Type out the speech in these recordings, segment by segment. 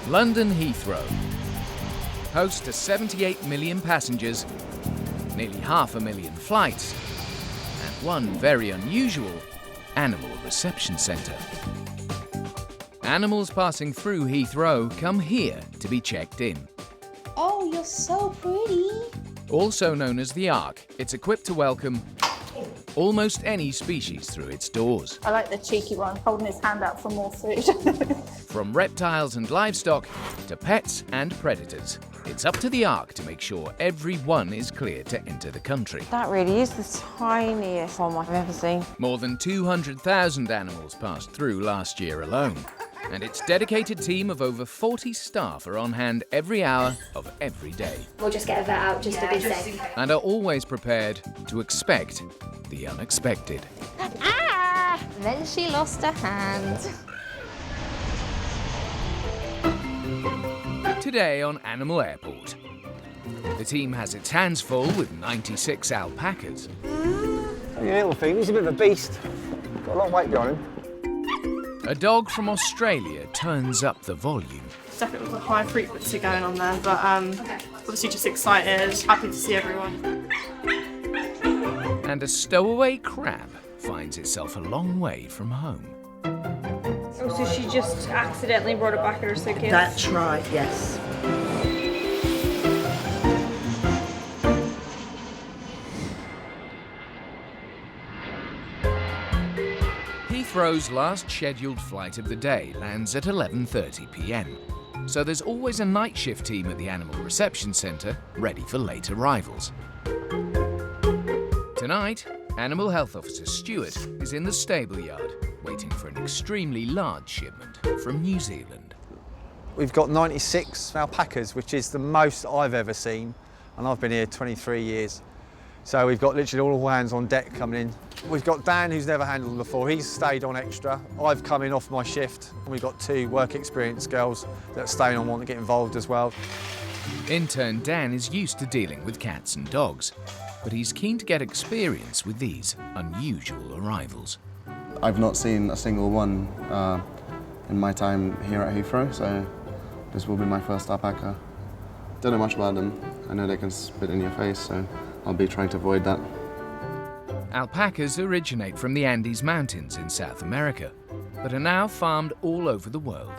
London Heathrow, host to 78 million passengers, nearly 500,000 flights, and one very unusual animal reception centre. Animals passing through Heathrow come here to be checked in. Oh, you're so pretty. Also known as the Ark, it's equipped to welcome almost any species through its doors. I like the cheeky one, holding his hand out for more food. From reptiles and livestock to pets and predators, it's up to the Ark to make sure everyone is cleared to enter the country. That really is the tiniest one I've ever seen. More than 200,000 animals passed through last year alone. And its dedicated team of over 40 staff are on hand every hour of every day. We'll just get a vet out just to be safe. And are always prepared to expect the unexpected. Ah! Then she lost her hand. Today on Animal Airport, the team has its hands full with 96 alpacas. Your little thing, he's a bit of a beast. Got a lot of weight behind him. A dog from Australia turns up the volume. Definitely was a high frequency going on there, but obviously just excited, happy to see everyone. And a stowaway crab finds itself a long way from home. Oh, so she just accidentally brought it back in her suitcase? That's right, yes. Heathrow's last scheduled flight of the day lands at 11:30 p.m. So there's always a night shift team at the Animal Reception Centre ready for late arrivals. Tonight, Animal Health Officer Stuart is in the stable yard waiting for an extremely large shipment from New Zealand. We've got 96 alpacas, which is the most I've ever seen, and I've been here 23 years. So we've got literally all hands on deck coming in. We've got Dan, who's never handled them before. He's stayed on extra. I've come in off my shift. We've got 2 work experienced girls that are staying on, want to get involved as well. Intern Dan is used to dealing with cats and dogs, but he's keen to get experience with these unusual arrivals. I've not seen a single one in my time here at Heathrow, so this will be my first alpaca. Don't know much about them. I know they can spit in your face, so I'll be trying to avoid that. Alpacas originate from the Andes Mountains in South America, but are now farmed all over the world.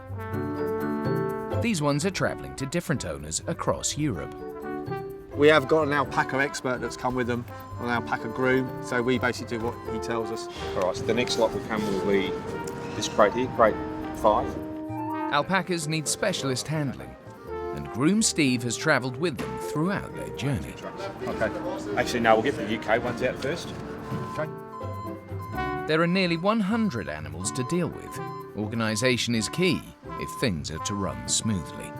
These ones are travelling to different owners across Europe. We have got an alpaca expert that's come with them, an alpaca groom, so we basically do what he tells us. All right, so the next lot will come will be this crate here, crate 5. Alpacas need specialist handling, and groom Steve has travelled with them throughout their journey. Okay. Actually, no, we'll get the UK ones out first. Okay. There are nearly 100 animals to deal with. Organisation is key if things are to run smoothly.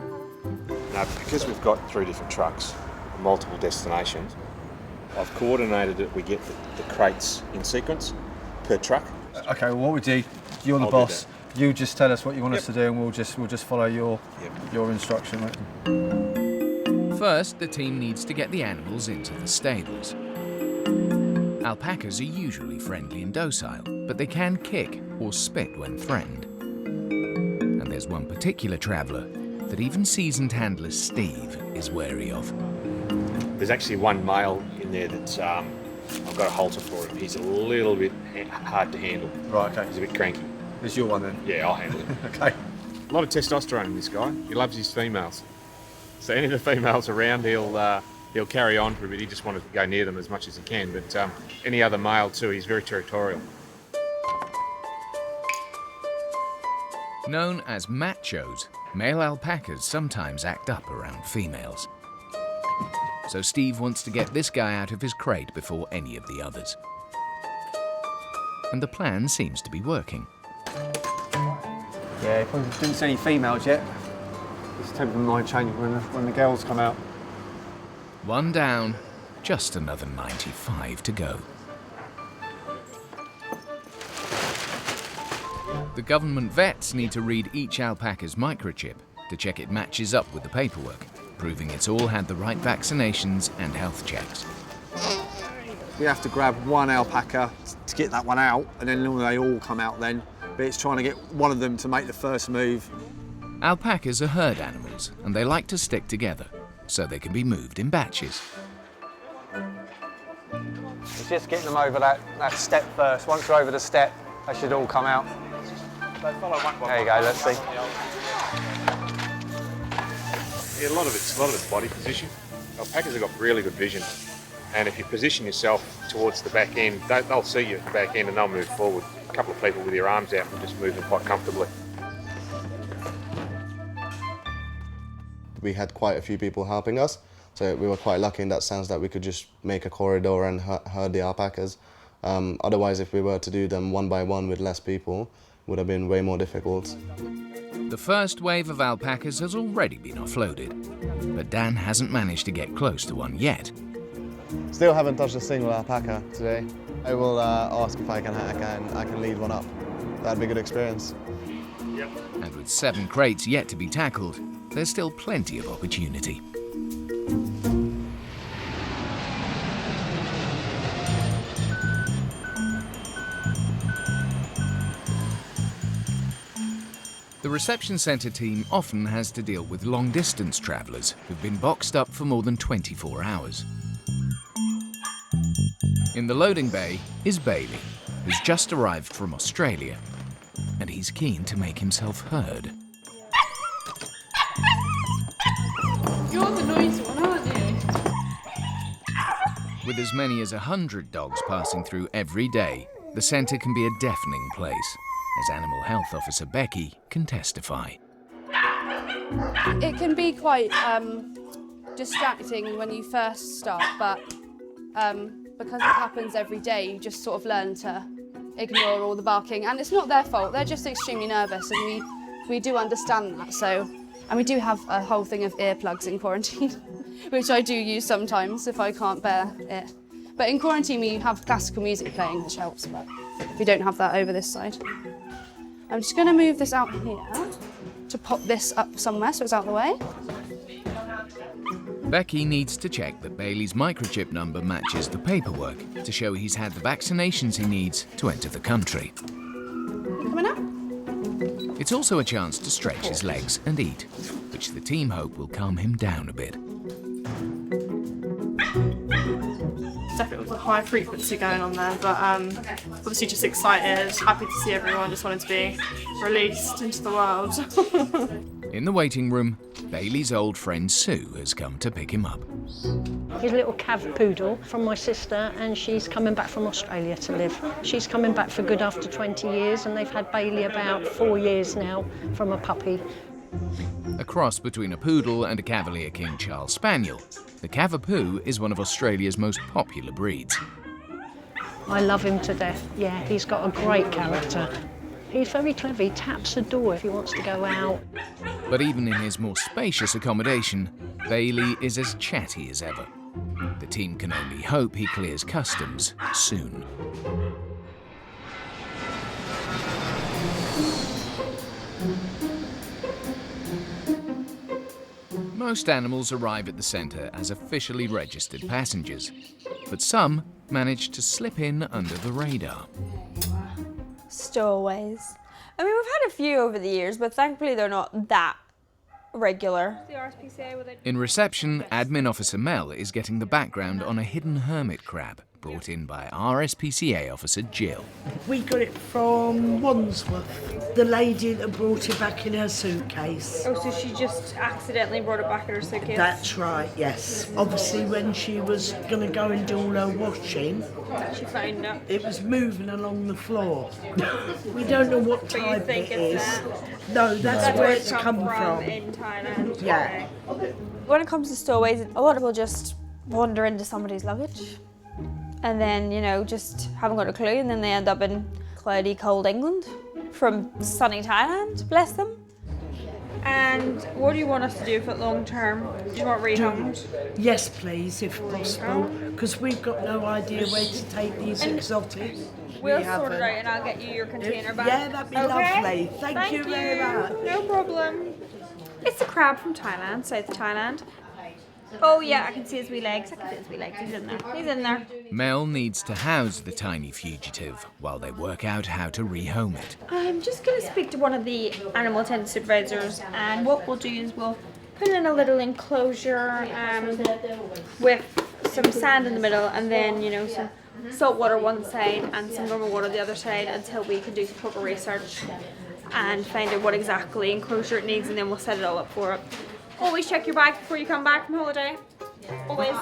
Now, because we've got 3 different trucks, multiple destinations, I've coordinated that we get the crates in sequence per truck. Okay, well, what we do, you're the I'll boss. You just tell us what you want us to do, and we'll just follow your instruction. First, the team needs to get the animals into the stables. Alpacas are usually friendly and docile, but they can kick or spit when threatened. And there's one particular traveller that even seasoned handler Steve is wary of. There's actually one male in there that I've got a halter for him. He's a little bit hard to handle. Right, okay. He's a bit cranky. It's your one then? Yeah, I'll handle it. Okay. A lot of testosterone in this guy. He loves his females. So any of the females around, he'll carry on for a bit. He just wants to go near them as much as he can. But any other male too, he's very territorial. Known as machos, male alpacas sometimes act up around females. So Steve wants to get this guy out of his crate before any of the others. And the plan seems to be working. Yeah, probably didn't see any females yet. It's tempting mind changing when the girls come out. One down, just another 95 to go. The government vets need to read each alpaca's microchip to check it matches up with the paperwork, proving it's all had the right vaccinations and health checks. We have to grab one alpaca to get that one out, and then they all come out then. But it's trying to get one of them to make the first move. Alpacas are herd animals and they like to stick together, so they can be moved in batches. It's just getting them over that step first. Once they're over the step, they should all come out. There you go, let's see. Yeah, a lot of it's body position. Alpacas have got really good vision, and if you position yourself towards the back end, they'll see you at the back end and they'll move forward. A couple of people with your arms out will just move them quite comfortably. We had quite a few people helping us, so we were quite lucky in that sense that we could just make a corridor and herd the alpacas. Otherwise, if we were to do them one by one with less people, it would have been way more difficult. The first wave of alpacas has already been offloaded, but Dan hasn't managed to get close to one yet. Still haven't touched a single alpaca today. I will ask if I can lead one up. That'd be a good experience. Yep. And with 7 crates yet to be tackled, there's still plenty of opportunity. The reception centre team often has to deal with long-distance travellers who've been boxed up for more than 24 hours. In the loading bay is Bailey, who's just arrived from Australia, and he's keen to make himself heard. You're the noisy one, aren't you? With as many as 100 dogs passing through every day, the centre can be a deafening place, as Animal Health Officer Becky can testify. It can be quite distracting when you first start, but because it happens every day, you just sort of learn to ignore all the barking. And it's not their fault, they're just extremely nervous, and we do understand that. So, and we do have a whole thing of earplugs in quarantine, which I do use sometimes if I can't bear it. But in quarantine, we have classical music playing, which helps, but we don't have that over this side. I'm just going to move this out here to pop this up somewhere so it's out of the way. Becky needs to check that Bailey's microchip number matches the paperwork to show he's had the vaccinations he needs to enter the country. Coming up? It's also a chance to stretch his legs and eat, which the team hope will calm him down a bit. Definitely with a high frequency going on there, but obviously just excited, happy to see everyone, just wanted to be released into the world. In the waiting room, Bailey's old friend Sue has come to pick him up. He's a little cav poodle from my sister, and she's coming back from Australia to live. She's coming back for good after 20 years, and they've had Bailey about 4 years now from a puppy. A cross between a poodle and a Cavalier King Charles Spaniel, the Cavapoo is one of Australia's most popular breeds. I love him to death. Yeah, he's got a great character. He's very clever. He taps the door if he wants to go out. But even in his more spacious accommodation, Bailey is as chatty as ever. The team can only hope he clears customs soon. Most animals arrive at the centre as officially registered passengers, but some manage to slip in under the radar. Stowaways. I mean, we've had a few over the years, but thankfully they're not that regular. In reception, Admin Officer Mel is getting the background on a hidden hermit crab brought in by RSPCA Officer Jill. We got it from Wandsworth, the lady that brought it back in her suitcase. Oh, so she just accidentally brought it back in her suitcase? That's right, yes. Obviously, when she was going to go and do all her washing, she found it. It was moving along the floor. We don't know what type it is. No, that's where it's come from. In Thailand. Yeah. When it comes to stowaways, a lot of people just wander into somebody's luggage. And then, you know, just haven't got a clue, and then they end up in cloudy, cold England from sunny Thailand, bless them. And what do you want us to do for it long term? Do you want rehomed? Yes, please, if possible, because we've got no idea where to take these exotics. We'll sort it out and I'll get you your container back. Yeah, that'd be lovely. Thank you very much. No problem. It's a crab from Thailand, South Thailand. Oh yeah, I can see his wee legs. I can see his wee legs. He's in there. He's in there. Mel needs to house the tiny fugitive while they work out how to rehome it. I'm just going to speak to one of the animal attendant supervisors, and what we'll do is we'll put in a little enclosure with some sand in the middle, and then, you know, some salt water one side and some normal water the other side, until we can do some proper research and find out what exactly enclosure it needs, and then we'll set it all up for it. Always check your bag before you come back from holiday. Always.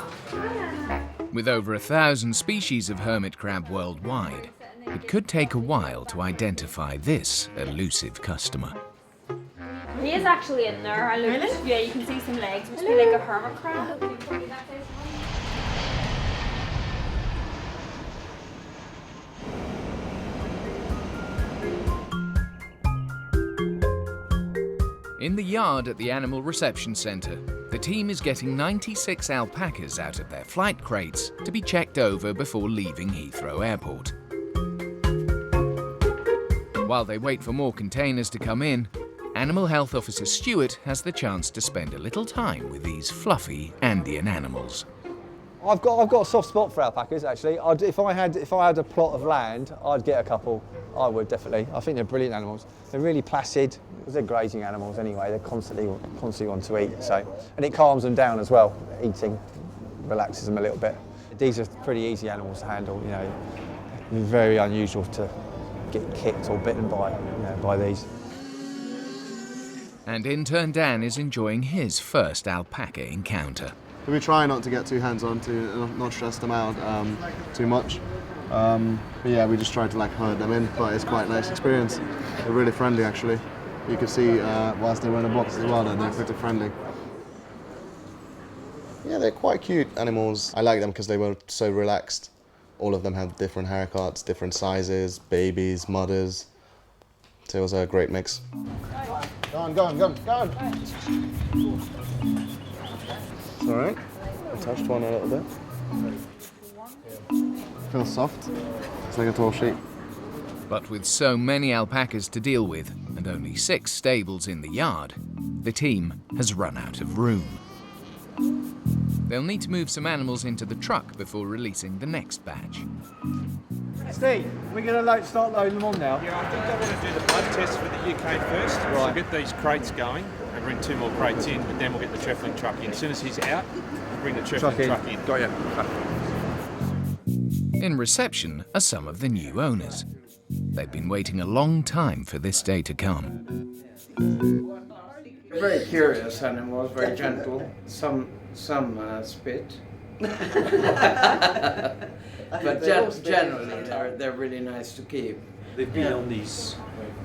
With over 1,000 species of hermit crab worldwide, it could take a while to identify this elusive customer. He is actually in there. I looked. Really? Yeah, you can see some legs. Must be like a hermit crab. In the yard at the Animal Reception Centre, the team is getting 96 alpacas out of their flight crates to be checked over before leaving Heathrow Airport. While they wait for more containers to come in, Animal Health Officer Stuart has the chance to spend a little time with these fluffy Andean animals. I've got a soft spot for alpacas actually. If I had a plot of land, I'd get a couple. I would definitely. I think they're brilliant animals. They're really placid. They're grazing animals anyway. They're constantly want to eat. So, and it calms them down as well. Eating relaxes them a little bit. These are pretty easy animals to handle. You know, very unusual to get kicked or bitten by these. And intern Dan is enjoying his first alpaca encounter. We try not to get too hands-on, to not stress them out too much. But yeah, we just try to herd them in, but it's quite a nice experience. They're really friendly actually. You can see whilst they were in a box as well that they're pretty friendly. Yeah, they're quite cute animals. I like them because they were so relaxed. All of them had different haircuts, different sizes, babies, mothers. So it was a great mix. Go on. It's all right. I touched one a little bit. Feels soft. It's like a tall sheep. But with so many alpacas to deal with and only 6 stables in the yard, the team has run out of room. They'll need to move some animals into the truck before releasing the next batch. Steve, we're going to start loading them on now. Yeah, I think I want to do the blood test for the UK first. Right. So we'll get these crates going and bring 2 more crates in, but then we'll get the Trefling truck in. As soon as he's out, we'll bring the Trefling truck in. Got you. In reception are some of the new owners. They've been waiting a long time for this day to come. Very curious animals, very gentle. Some spit. But generally they're really nice to keep. They've been on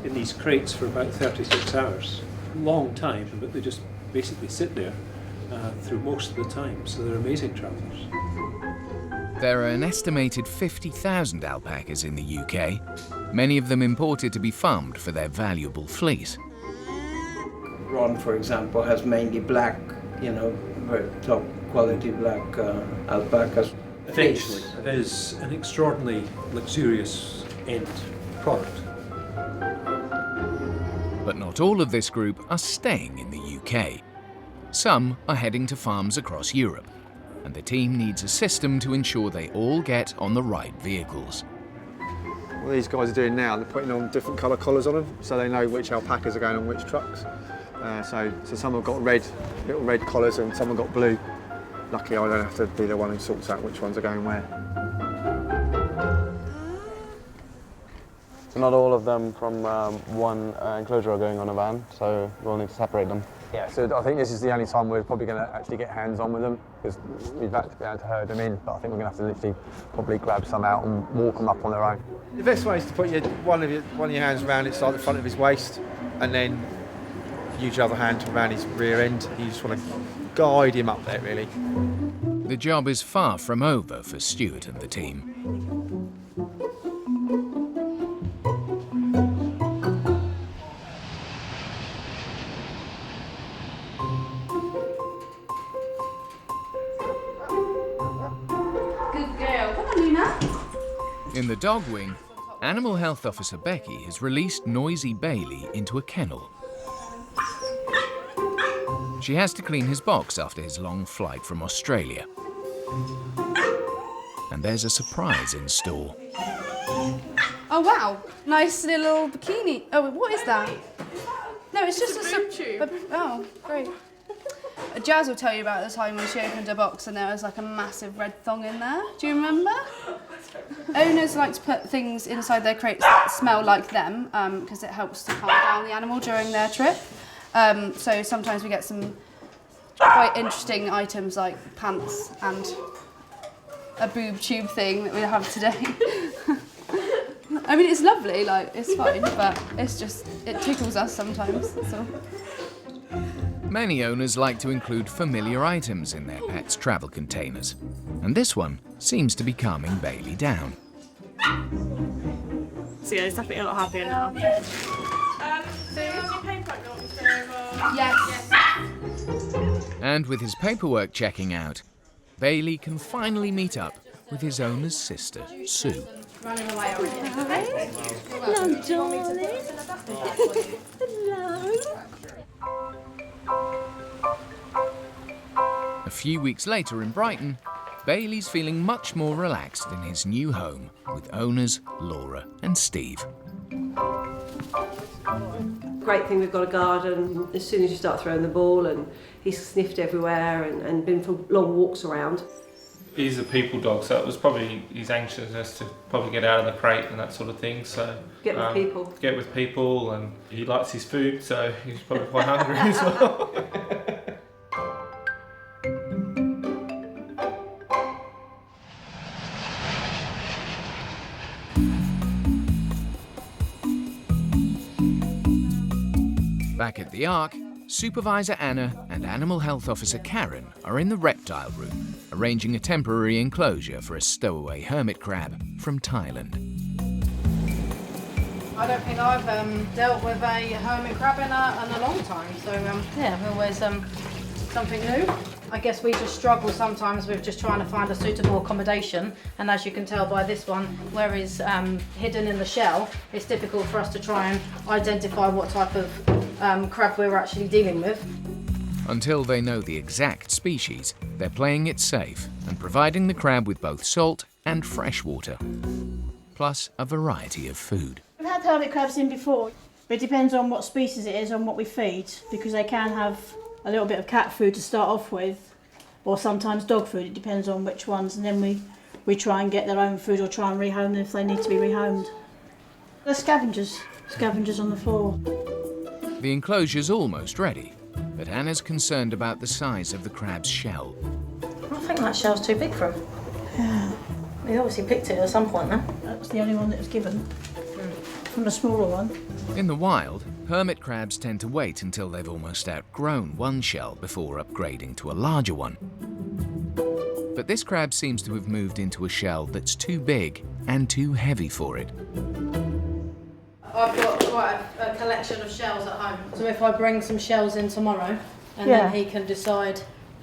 in these crates for about 36 hours. Long time, but they just basically sit there through most of the time, so they're amazing travellers. There are an estimated 50,000 alpacas in the UK, many of them imported to be farmed for their valuable fleece. Ron, for example, has mainly black, very top quality black alpacas. Eventually, it is an extraordinarily luxurious end product. But not all of this group are staying in the UK. Some are heading to farms across Europe, and the team needs a system to ensure they all get on the right vehicles. What these guys are doing now, they're putting on different colour collars on them, so they know which alpacas are going on which trucks. So some have got little red collars, and some have got blue. Luckily, I don't have to be the one who sorts out which ones are going where. So not all of them from one enclosure are going on a van, so we'll need to separate them. Yeah, so I think this is the only time we're probably going to actually get hands-on with them, because we've had to be able to herd them in, but I think we're going to have to literally probably grab some out and walk them up on their own. The best way is to put one of your hands around it, like the front of his waist, and then use your other hand around his rear end. You just want to guide him up there, really. The job is far from over for Stuart and the team. Good girl. Come on, Luna. In the dog wing, Animal Health Officer Becky has released Noisy Bailey into a kennel. She has to clean his box after his long flight from Australia. And there's a surprise in store. Oh wow, nice little bikini. Oh, what is that? No, it's just a boob tube. Oh, great. Jazz will tell you about the time when she opened her box and there was like a massive red thong in there. Do you remember? Owners like to put things inside their crates that smell like them because it helps to calm down the animal during their trip. So sometimes we get some quite interesting items like pants and a boob tube thing that we have today. I mean, it's lovely, like, it's fine, but it's just, it tickles us sometimes, that's all. Many owners like to include familiar items in their pets' travel containers, and this one seems to be calming Bailey down. So yeah, he's definitely a lot happier now. Yes. And with his paperwork checking out, Bailey can finally meet up with his owner's sister, Sue. Running away already. Hello, darling. Hello. A few weeks later in Brighton, Bailey's feeling much more relaxed in his new home with owners Laura and Steve. Great thing we've got a garden. As soon as you start throwing the ball, and he's sniffed everywhere and been for long walks around. He's a people dog, so it was probably his anxiousness to probably get out of the crate and that sort of thing. So Get with people. Get with people, and he likes his food, so he's probably quite hungry as well. Back at the Ark, Supervisor Anna and Animal Health Officer Karen are in the reptile room, arranging a temporary enclosure for a stowaway hermit crab from Thailand. I don't think I've dealt with a hermit crab in a long time, so yeah, always something new. I guess we just struggle sometimes with just trying to find a suitable accommodation, and as you can tell by this one, where he's hidden in the shell, it's difficult for us to try and identify what type of crab we're actually dealing with. Until they know the exact species, they're playing it safe and providing the crab with both salt and fresh water, plus a variety of food. We've had hermit crabs in before, but it depends on what species it is and what we feed, because they can have a little bit of cat food to start off with, or sometimes dog food. It depends on which ones, and then we try and get their own food or try and rehome them if they need to be rehomed. They're scavengers on the floor. The enclosure's almost ready, but Anna's concerned about the size of the crab's shell. I think that shell's too big for him. Yeah. He obviously picked it at some point then. That's the only one that was given, from the smaller one. In the wild, hermit crabs tend to wait until they've almost outgrown one shell before upgrading to a larger one. But this crab seems to have moved into a shell that's too big and too heavy for it. I've got quite a collection of shells at home, so if I bring some shells in tomorrow, and then he can decide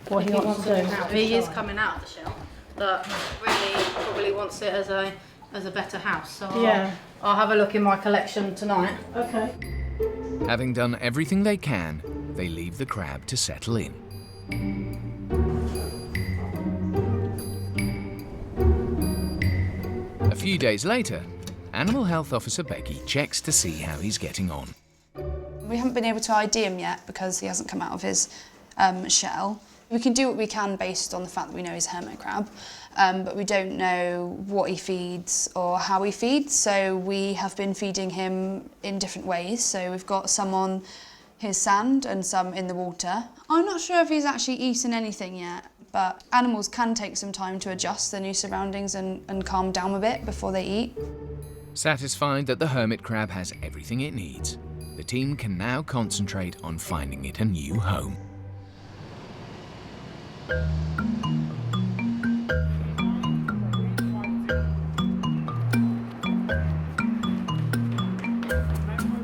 what he wants to do. He is coming out of the shell, but really probably wants it as a better house. So I'll have a look in my collection tonight. Okay. Having done everything they can, they leave the crab to settle in. A few days later, Animal Health Officer Becky checks to see how he's getting on. We haven't been able to ID him yet because he hasn't come out of his shell. We can do what we can based on the fact that we know he's a hermit crab, but we don't know what he feeds or how he feeds, so we have been feeding him in different ways. So we've got some on his sand and some in the water. I'm not sure if he's actually eaten anything yet, but animals can take some time to adjust to their new surroundings and calm down a bit before they eat. Satisfied that the hermit crab has everything it needs, the team can now concentrate on finding it a new home.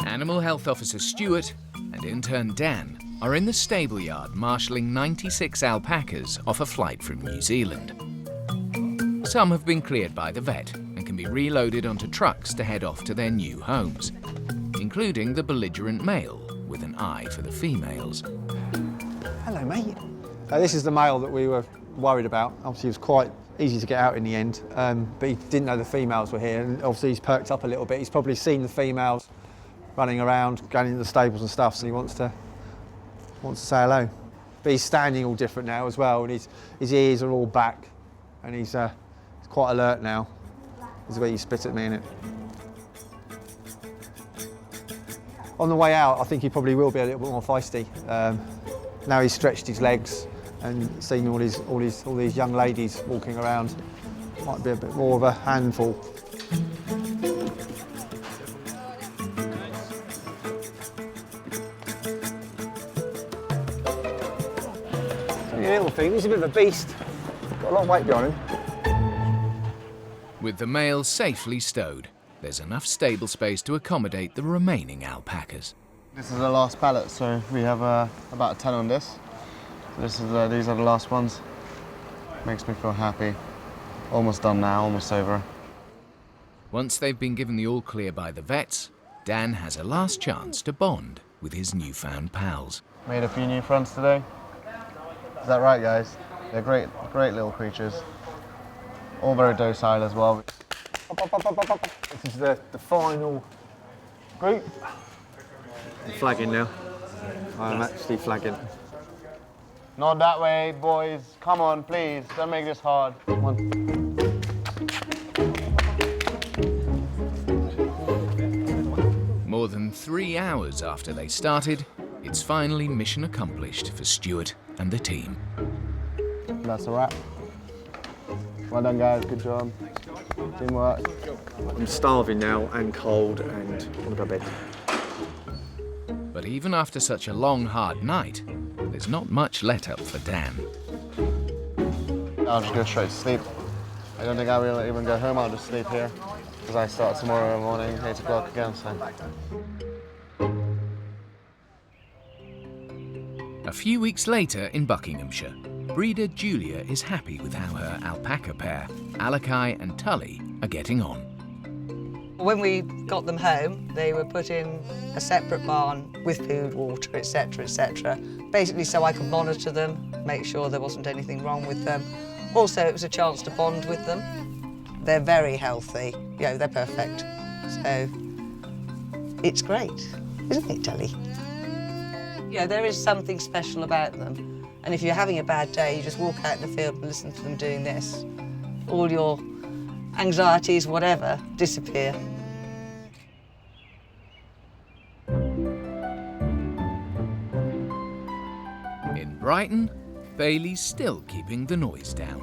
Animal Health Officer Stuart and intern Dan are in the stable yard marshalling 96 alpacas off a flight from New Zealand. Some have been cleared by the vet and can be reloaded onto trucks to head off to their new homes, including the belligerent male with an eye for the females. mate. This is the male that we were worried about. Obviously, it was quite easy to get out in the end, but he didn't know the females were here, and obviously he's perked up a little bit. He's probably seen the females running around, going into the stables and stuff, so he wants to say hello. But he's standing all different now as well, and his ears are all back, and he's quite alert now. This is where you spit at me, innit? On the way out, I think he probably will be a little bit more feisty. Now he's stretched his legs and seen all these young ladies walking around, might be a bit more of a handful. Little thing, he's a bit of a beast. Got a lot of weight behind him. With the male safely stowed, there's enough stable space to accommodate the remaining alpacas. This is the last pallet, so we have about 10 on this. These are the last ones. Makes me feel happy. Almost done now, almost over. Once they've been given the all clear by the vets, Dan has a last chance to bond with his newfound pals. Made a few new friends today. Is that right, guys? They're great little creatures. All very docile as well. This is the final group. I'm flagging now. I'm actually flagging. Not that way, boys. Come on, please. Don't make this hard. Come on. More than 3 hours after they started, it's finally mission accomplished for Stuart and the team. That's a wrap. Well done, guys. Good job. Teamwork. I'm starving now and cold and want to go to bed. But even after such a long, hard night, there's not much let up for Dan. I'll just go straight to sleep. I don't think I will even go home. I'll just sleep here because I start tomorrow morning, 8 o'clock again. So. A few weeks later in Buckinghamshire, breeder Julia is happy with how her alpaca pair, Alakai and Tully, are getting on. When we got them home, they were put in a separate barn with food, water, etc., etc. Basically so I could monitor them, make sure there wasn't anything wrong with them. Also, it was a chance to bond with them. They're very healthy, you know, they're perfect. So, it's great, isn't it, Tully? You know, there is something special about them. And if you're having a bad day, you just walk out in the field and listen to them doing this. All your anxieties, whatever, disappear. In Brighton, Bailey's still keeping the noise down.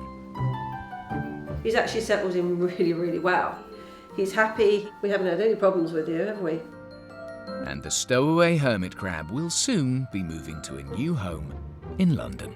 He's actually settled in really, really well. He's happy. We haven't had any problems with you, have we? And the Stowaway hermit crab will soon be moving to a new home in London.